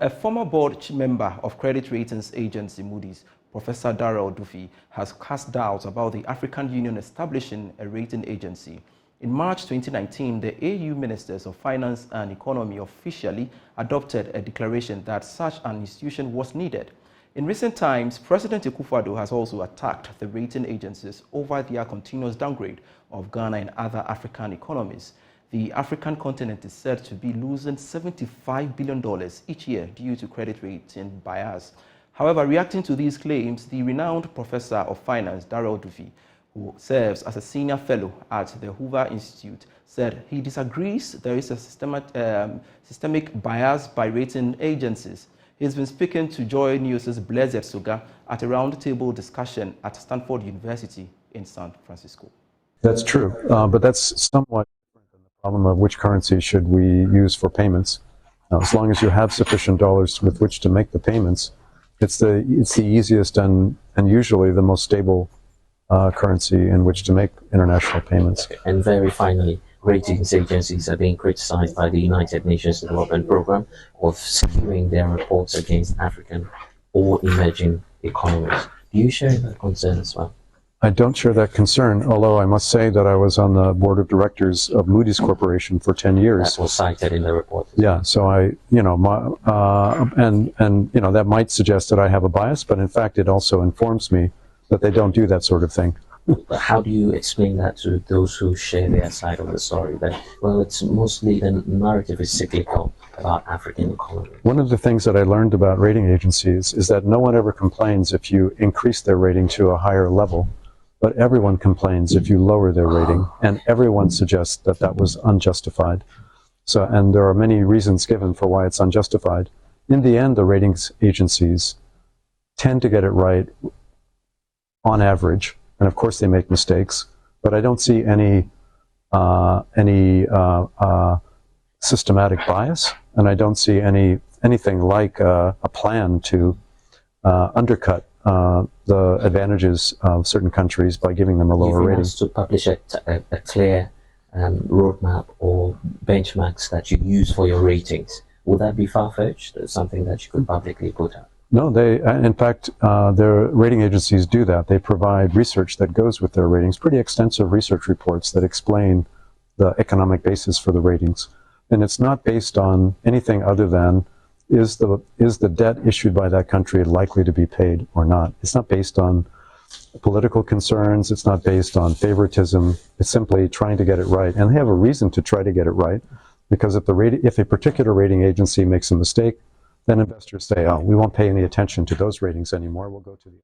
a former board member of credit ratings agency Moody's, Professor Darrell Duffy, has cast doubts about the African Union establishing a rating agency. In March 2019, the AU Ministers of Finance and Economy officially adopted a declaration that such an institution was needed. In recent times, President Akufo-Addo has also attacked the rating agencies over their continuous downgrade of Ghana and other African economies. The African continent is said to be losing $75 billion each year due to credit rating bias. However, reacting to these claims, the renowned professor of finance, Darrell Duffy, who serves as a senior fellow at the Hoover Institute, said he disagrees there is a systemic bias by rating agencies. He's been speaking to Joy News' Blessed Suga at a roundtable discussion at Stanford University in San Francisco. That's true, but that's somewhat different than the problem of which currency should we use for payments. Now, as long as you have sufficient dollars with which to make the payments, it's the easiest and usually the most stable currency in which to make international payments. And very finally, ratings agencies are being criticized by the United Nations Development Programme of skewing their reports against African or emerging economies. Do you share that concern as well? I don't share that concern, although I must say that I was on the board of directors of Moody's Corporation for 10 years. That was cited in the report. Yeah, so that might suggest that I have a bias, but in fact it also informs me that they don't do that sort of thing. But how do you explain that to those who share their side of the story? That, well, it's mostly the narrative is cyclical about African economy. One of the things that I learned about rating agencies is that no one ever complains if you increase their rating to a higher level, but everyone complains if you lower their rating, and everyone suggests that that was unjustified. So, and there are many reasons given for why it's unjustified. In the end, the ratings agencies tend to get it right on average. And of course they make mistakes, but I don't see any systematic bias, and I don't see anything like a plan to undercut the advantages of certain countries by giving them a lower rating. To publish a clear roadmap or benchmarks that you use for your ratings, would that be far-fetched? Something that you could publicly put out? No, in fact, their rating agencies do that. They provide research that goes with their ratings, pretty extensive research reports that explain the economic basis for the ratings. And it's not based on anything other than is the debt issued by that country likely to be paid or not. It's not based on political concerns. It's not based on favoritism. It's simply trying to get it right. And they have a reason to try to get it right, because if a particular rating agency makes a mistake, then investors say, oh, we won't pay any attention to those ratings anymore. We'll go to the